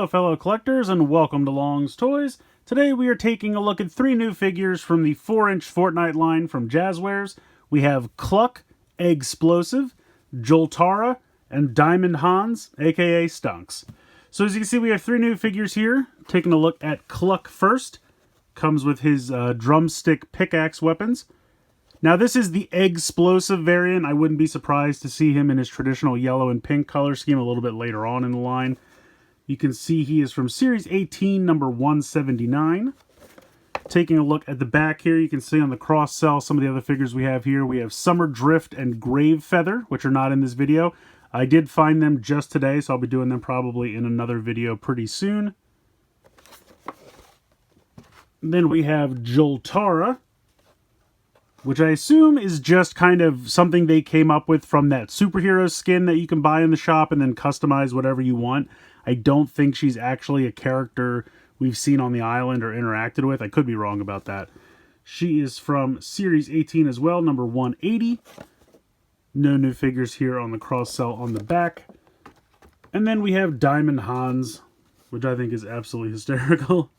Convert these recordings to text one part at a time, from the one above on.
Hello fellow collectors and welcome to Long's Toys. Today we are taking a look at 3 new figures from the 4-inch Fortnite line from Jazwares. We have Cluck Explosive, Joltara, and Diamond Hanz, aka Stunks. So as you can see we have 3 new figures here. Taking a look at Cluck first. Comes with his drumstick pickaxe weapons. Now this is the Explosive variant. I wouldn't be surprised to see him in his traditional yellow and pink color scheme a little bit later on in the line. You can see he is from Series 18, number 179. Taking a look at the back here, you can see on the cross-sell some of the other figures we have here. We have Summer Drift and Grave Feather, which are not in this video. I did find them just today, so I'll be doing them probably in another video pretty soon. Then we have Joltara, which I assume is just kind of something they came up with from that superhero skin that you can buy in the shop and then customize whatever you want. I don't think she's actually a character we've seen on the island or interacted with. I could be wrong about that. She is from Series 18 as well, number 180. No new figures here on the cross-sell on the back. And then we have Diamond Hanz, which I think is absolutely hysterical.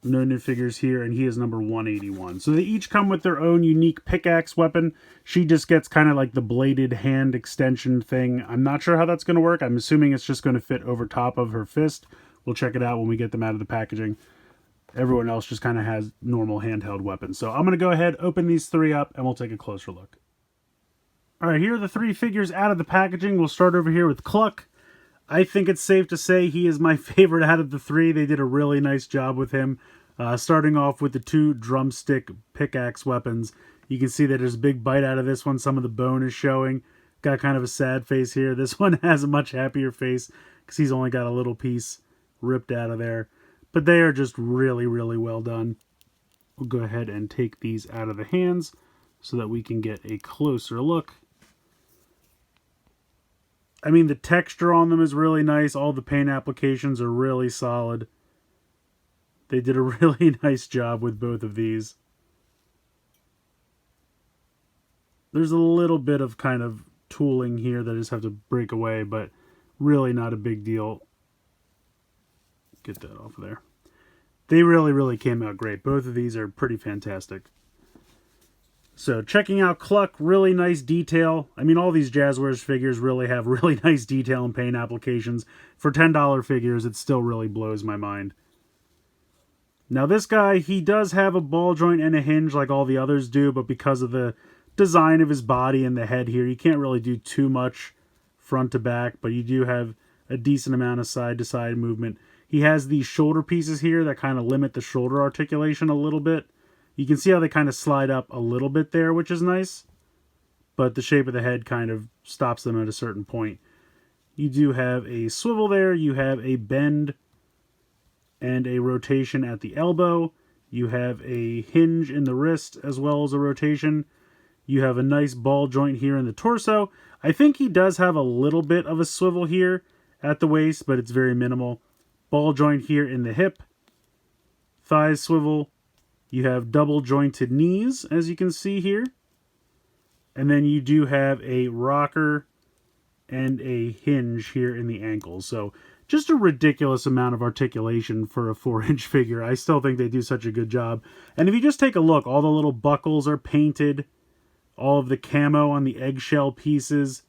No new figures here, and he is number 181. So they each come with their own unique pickaxe weapon. She just gets kind of like the bladed hand extension thing. I'm not sure how that's going to work. I'm assuming it's just going to fit over top of her fist. We'll check it out when we get them out of the packaging. Everyone else just kind of has normal handheld weapons. So I'm going to go ahead, open these 3 up, and we'll take a closer look. Alright, here are the 3 figures out of the packaging. We'll start over here with Cluck. I think it's safe to say he is my favorite out of the 3. They did a really nice job with him. Starting off with the 2 drumstick pickaxe weapons. You can see that there's a big bite out of this one. Some of the bone is showing. Got kind of a sad face here. This one has a much happier face because he's only got a little piece ripped out of there. But they are just really, really well done. We'll go ahead and take these out of the hands so that we can get a closer look. I mean, the texture on them is really nice. All the paint applications are really solid. They did a really nice job with both of these. There's a little bit of kind of tooling here that I just have to break away, but really not a big deal. Get that off of there. They really, really came out great. Both of these are pretty fantastic. So checking out Cluck, really nice detail. I mean, all these Jazwares figures really have really nice detail and paint applications. For $10 figures, it still really blows my mind. Now this guy, he does have a ball joint and a hinge like all the others do, but because of the design of his body and the head here, you can't really do too much front to back, but you do have a decent amount of side-to-side movement. He has these shoulder pieces here that kind of limit the shoulder articulation a little bit. You can see how they kind of slide up a little bit there, which is nice, but the shape of the head kind of stops them at a certain point. You do have a swivel there, you have a bend and a rotation at the elbow. You have a hinge in the wrist as well as a rotation. You have a nice ball joint here in the torso. I think he does have a little bit of a swivel here at the waist, but it's very minimal. Ball joint here in the hip. Thighs swivel. You have double jointed knees, as you can see here. And then you do have a rocker and a hinge here in the ankles. So just a ridiculous amount of articulation for a 4-inch figure. I still think they do such a good job. And if you just take a look, all the little buckles are painted. All of the camo on the eggshell pieces.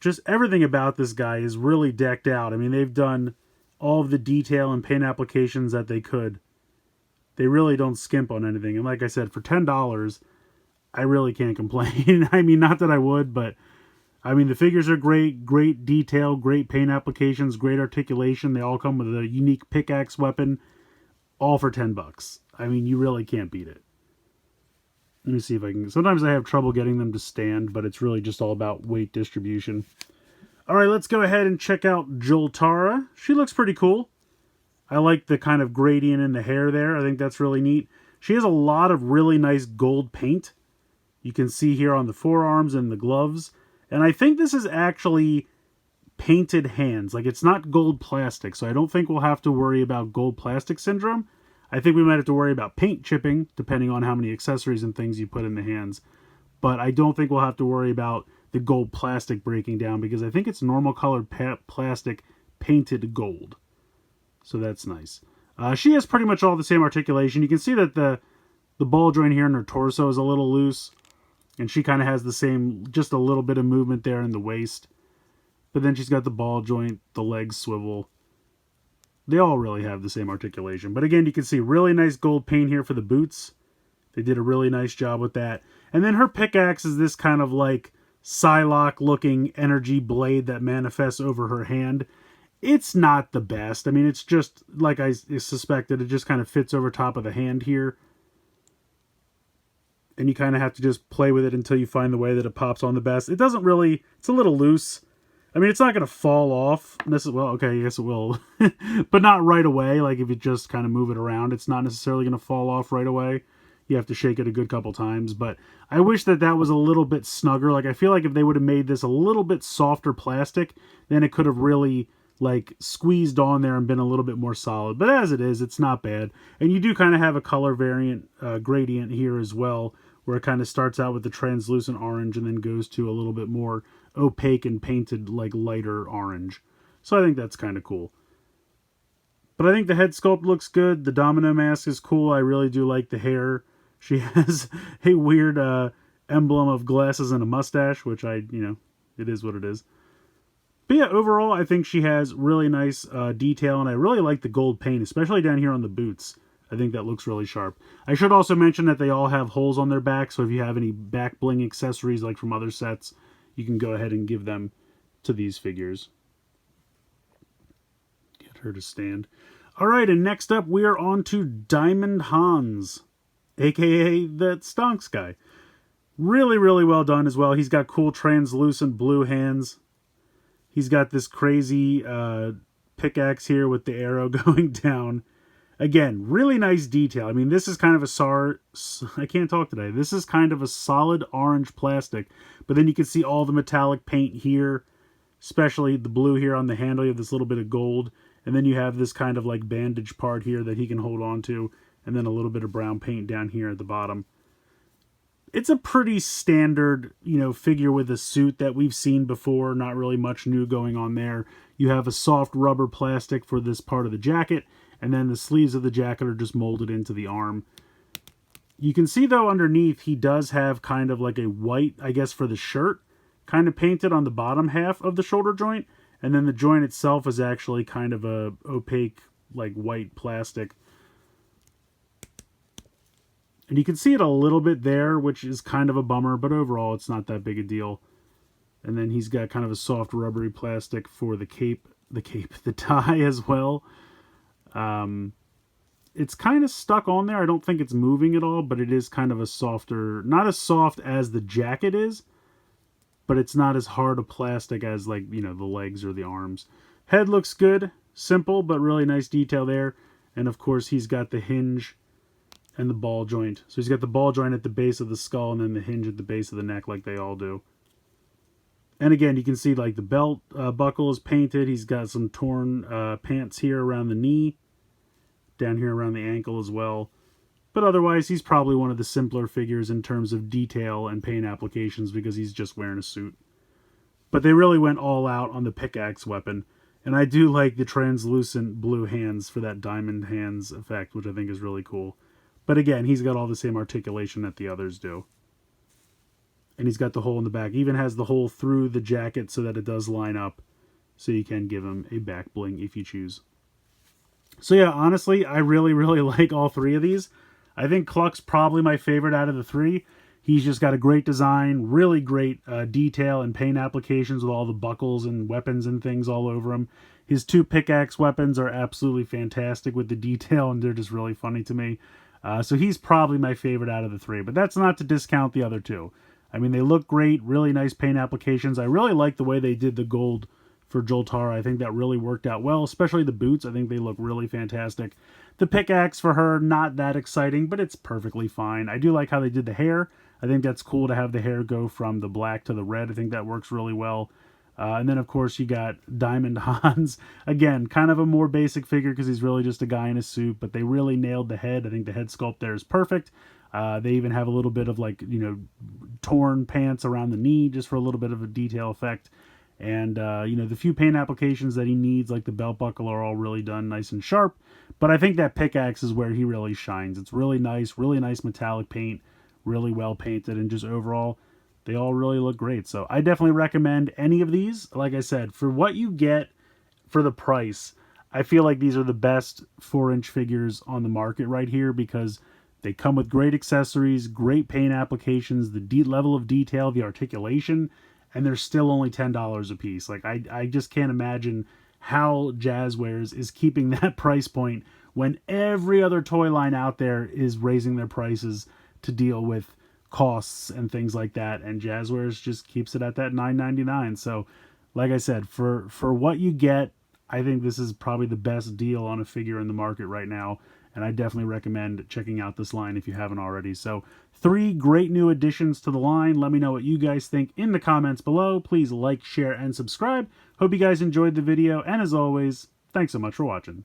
Just everything about this guy is really decked out. I mean, they've done all of the detail and paint applications that they could. They really don't skimp on anything. And like I said, for $10, I really can't complain. I mean, not that I would, but I mean, the figures are great, great detail, great paint applications, great articulation. They all come with a unique pickaxe weapon, all for $10. I mean, you really can't beat it. Let me see if I can... Sometimes I have trouble getting them to stand, but it's really just all about weight distribution. All right, let's go ahead and check out Joltara. She looks pretty cool. I like the kind of gradient in the hair there. I think that's really neat. She has a lot of really nice gold paint. You can see here on the forearms and the gloves. And I think this is actually painted hands. Like, it's not gold plastic, so I don't think we'll have to worry about gold plastic syndrome. I think we might have to worry about paint chipping, depending on how many accessories and things you put in the hands. But I don't think we'll have to worry about the gold plastic breaking down, because I think it's normal colored plastic painted gold. So that's nice. She has pretty much all the same articulation. You can see that the ball joint here in her torso is a little loose, and she kind of has the same, just a little bit of movement there in the waist. But then she's got the ball joint, the legs swivel. They all really have the same articulation. But again, you can see really nice gold paint here for the boots. They did a really nice job with that. And then her pickaxe is this kind of like Psylocke looking energy blade that manifests over her hand. It's not the best. I mean, it's just, like I suspected, it just kind of fits over top of the hand here. And you kind of have to just play with it until you find the way that it pops on the best. It doesn't really, it's a little loose. I mean, it's not going to fall off. Well, okay, yes it will. But not right away. Like if you just kind of move it around, it's not necessarily going to fall off right away. You have to shake it a good couple times. But I wish that that was a little bit snugger. Like I feel like if they would have made this a little bit softer plastic, then it could have really like squeezed on there and been a little bit more solid. But as it is, it's not bad. And you do kind of have a color variant gradient here as well, where it kind of starts out with the translucent orange and then goes to a little bit more opaque and painted like lighter orange. So I think that's kind of cool. But I think the head sculpt looks good. The domino mask is cool. I really do like the hair. She has a weird emblem of glasses and a mustache, which it is what it is. But yeah, overall, I think she has really nice detail, and I really like the gold paint, especially down here on the boots. I think that looks really sharp. I should also mention that they all have holes on their back, so if you have any back bling accessories like from other sets, you can go ahead and give them to these figures. Get her to stand. All right, and next up, we are on to Diamond Hanz, a.k.a. the Stonks guy. Really, really well done as well. He's got cool translucent blue hands. He's got this crazy pickaxe here with the arrow going down. Again, really nice detail. I mean, this is kind of I can't talk today. This is kind of a solid orange plastic, but then you can see all the metallic paint here, especially the blue here on the handle. You have this little bit of gold, and then you have this kind of like bandage part here that he can hold on to, and then a little bit of brown paint down here at the bottom. It's a pretty standard, figure with a suit that we've seen before. Not really much new going on there. You have a soft rubber plastic for this part of the jacket, and then the sleeves of the jacket are just molded into the arm. You can see, though, underneath, he does have kind of like a white, I guess, for the shirt, kind of painted on the bottom half of the shoulder joint, and then the joint itself is actually kind of a opaque, like white plastic. And you can see it a little bit there, which is kind of a bummer, but overall it's not that big a deal. And then he's got kind of a soft rubbery plastic for the tie as well. It's kind of stuck on there. I don't think it's moving at all, but it is kind of a softer, not as soft as the jacket is, but it's not as hard a plastic as like, the legs or the arms. Head looks good, simple, but really nice detail there. And of course he's got the hinge and the ball joint. So he's got the ball joint at the base of the skull and then the hinge at the base of the neck like they all do. And again, you can see like the belt buckle is painted. He's got some torn pants here around the knee, down here around the ankle as well. But otherwise, he's probably one of the simpler figures in terms of detail and paint applications because he's just wearing a suit. But they really went all out on the pickaxe weapon. And I do like the translucent blue hands for that diamond hands effect, which I think is really cool. But again, he's got all the same articulation that the others do. And he's got the hole in the back. He even has the hole through the jacket so that it does line up. So you can give him a back bling if you choose. So yeah, honestly, I really, really like all three of these. I think Cluck's probably my favorite out of the three. He's just got a great design, really great detail and paint applications with all the buckles and weapons and things all over him. His two pickaxe weapons are absolutely fantastic with the detail, and they're just really funny to me. So he's probably my favorite out of the three, but that's not to discount the other two. I mean, they look great, really nice paint applications. I really like the way they did the gold for Joltara. I think that really worked out well, especially the boots. I think they look really fantastic. The pickaxe for her, not that exciting, but it's perfectly fine. I do like how they did the hair. I think that's cool to have the hair go from the black to the red. I think that works really well. And then, of course, you got Diamond Hanz. Again, kind of a more basic figure because he's really just a guy in a suit, but they really nailed the head. I think the head sculpt there is perfect. They even have a little bit of like, torn pants around the knee just for a little bit of a detail effect. And, the few paint applications that he needs, like the belt buckle, are all really done nice and sharp. But I think that pickaxe is where he really shines. It's really nice metallic paint, really well painted, and just overall, they all really look great. So I definitely recommend any of these. Like I said, for what you get for the price, I feel like these are the best 4-inch figures on the market right here because they come with great accessories, great paint applications, the level of detail, the articulation, and they're still only $10 a piece. Like I just can't imagine how Jazwares is keeping that price point when every other toy line out there is raising their prices to deal with costs and things like that, and Jazwares just keeps it at that $9.99. So, like I said, for what you get, I think this is probably the best deal on a figure in the market right now, and I definitely recommend checking out this line if you haven't already. So 3 great new additions to the line. Let me know what you guys think in the comments below. Please like, share, and subscribe. Hope you guys enjoyed the video, and as always, thanks so much for watching.